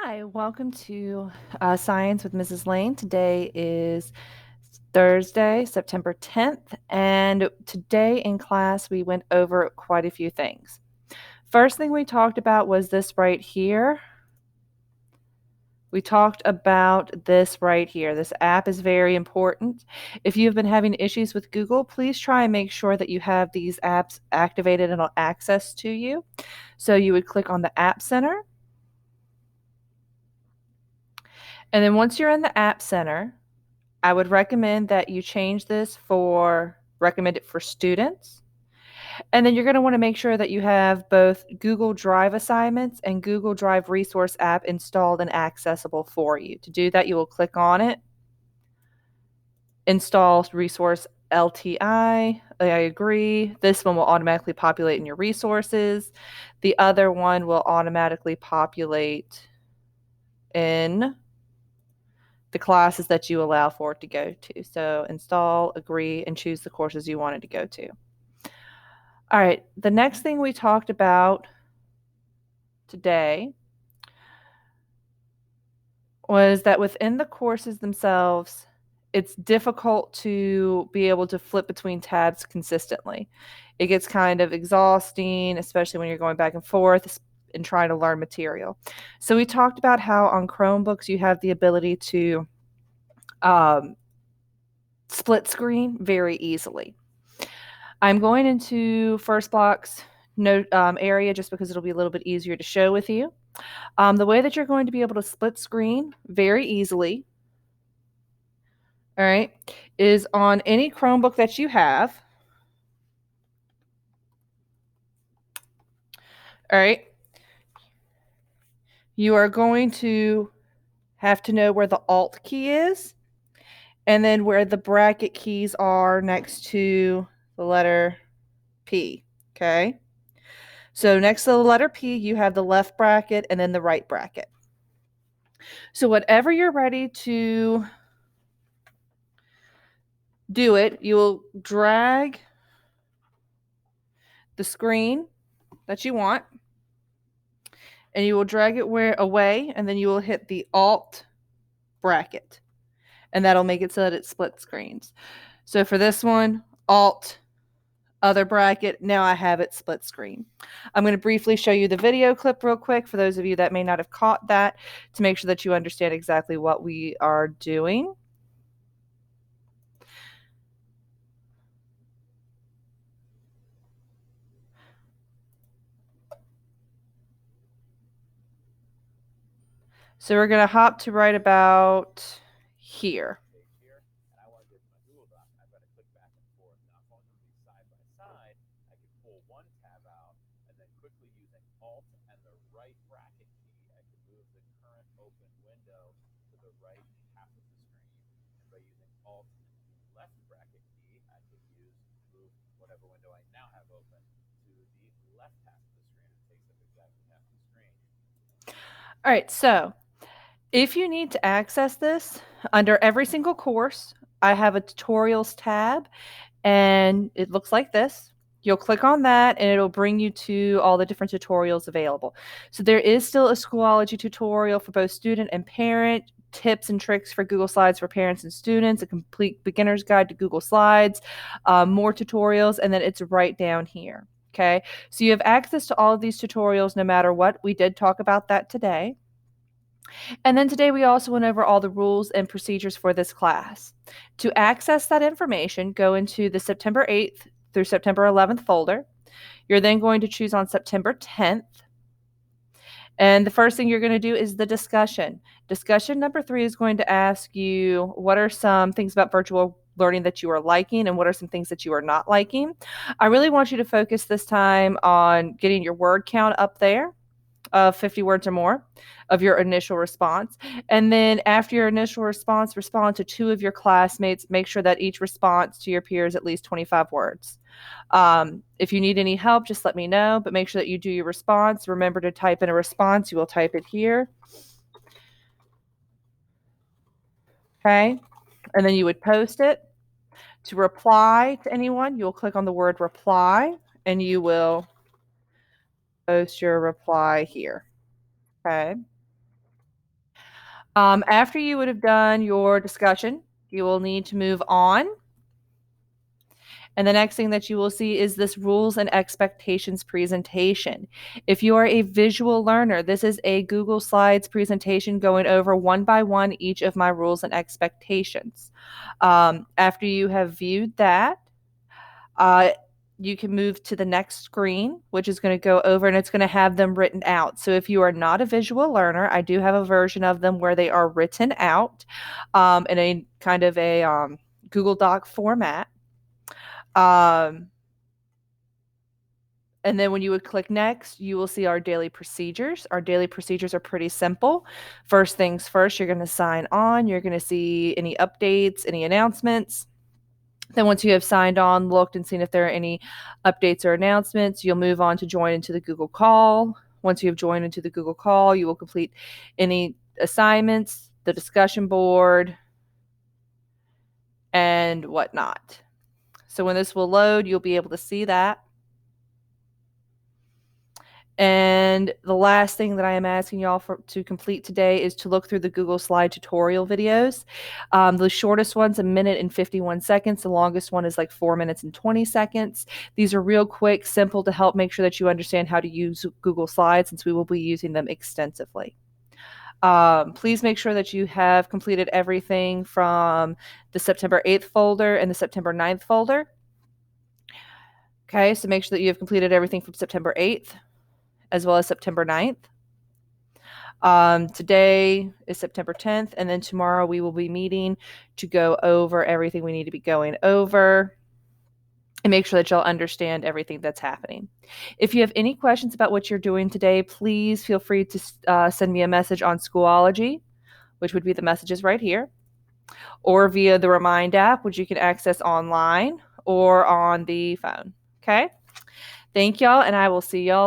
Hi, welcome to Science with Mrs. Lane. Today is Thursday, September 10th, and today in class we went over quite a few things. First thing we talked about was this right here. We talked about this right here. This app is very important. If you've been having issues with Google, please try and make sure that you have these apps activated and access to you. So you would click on the App Center. And then once you're in the App Center, I would recommend that you change this recommend it for students. And then you're going to want to make sure that you have both Google Drive assignments and Google Drive Resource app installed and accessible for you. To do that, you will click on it, install resource LTI. I agree. This one will automatically populate in your resources. The other one will automatically populate in the classes that you allow for it to go to. So install, agree, and choose the courses you want it to go to. All right, the next thing we talked about today was that within the courses themselves, it's difficult to be able to flip between tabs consistently. It gets kind of exhausting, especially when you're going back and forth and trying to learn material. So we talked about how on Chromebooks you have the ability to split screen very easily. I'm going into first block's note area just because it'll be a little bit easier to show with you. The way that you're going to be able to split screen very easily, all right, is on any Chromebook that you have. All right. You are going to have to know where the Alt key is and then where the bracket keys are next to the letter P. Okay. So next to the letter P, you have the left bracket and then the right bracket. So whatever you're ready to do it, you will drag the screen that you want and you will drag it away and then you will hit the Alt bracket and that'll make it so that it split screens. So for this one, Alt, other bracket, now I have it split screen. I'm going to briefly show you the video clip real quick for those of you that may not have caught that to make sure that you understand exactly what we are doing. So we're going to hop to right about here. All right, so if you need to access this, under every single course, I have a tutorials tab, and it looks like this. You'll click on that, and it'll bring you to all the different tutorials available. So there is still a Schoology tutorial for both student and parent, tips and tricks for Google Slides for parents and students, a complete beginner's guide to Google Slides, more tutorials, and then it's right down here. Okay, so you have access to all of these tutorials no matter what. We did talk about that today. And then today we also went over all the rules and procedures for this class. To access that information, go into the September 8th through September 11th folder. You're then going to choose on September 10th. And the first thing you're going to do is the discussion. Discussion number 3 is going to ask you what are some things about virtual learning that you are liking and what are some things that you are not liking. I really want you to focus this time on getting your word count up there of 50 words or more of your initial response. And then after your initial response, respond to 2 of your classmates. Make sure that each response to your peer is at least 25 words. If you need any help, just let me know, but make sure that you do your response. Remember to type in a response. You will type it here. Okay. And then you would post it. To reply to anyone, you'll click on the word reply and you will post your reply here. Okay. After you would have done your discussion, you will need to move on. And the next thing that you will see is this rules and expectations presentation. If you are a visual learner, this is a Google Slides presentation going over one by one each of my rules and expectations. After you have viewed that, you can move to the next screen, which is going to go over and it's going to have them written out. So if you are not a visual learner, I do have a version of them where they are written out in a kind of a Google Doc format. And then when you would click next, you will see our daily procedures. Our daily procedures are pretty simple. First things first, you're going to sign on. You're going to see any updates, any announcements. Then once you have signed on, looked, and seen if there are any updates or announcements, you'll move on to join into the Google call. Once you have joined into the Google call, you will complete any assignments, the discussion board, and whatnot. So when this will load, you'll be able to see that. And the last thing that I am asking y'all to complete today is to look through the Google Slide tutorial videos. The shortest one's 1 minute and 51 seconds. The longest one is like 4 minutes and 20 seconds. These are real quick, simple to help make sure that you understand how to use Google Slides since we will be using them extensively. Please make sure that you have completed everything from the September 8th folder and the September 9th folder. Okay, so make sure that you have completed everything from September 8th as well as September 9th. Today is September 10th, and then tomorrow we will be meeting to go over everything we need to be going over and make sure that y'all understand everything that's happening. If you have any questions about what you're doing today, please feel free to send me a message on Schoology, which would be the messages right here, or via the Remind app, which you can access online or on the phone. Okay? Thank y'all, and I will see y'all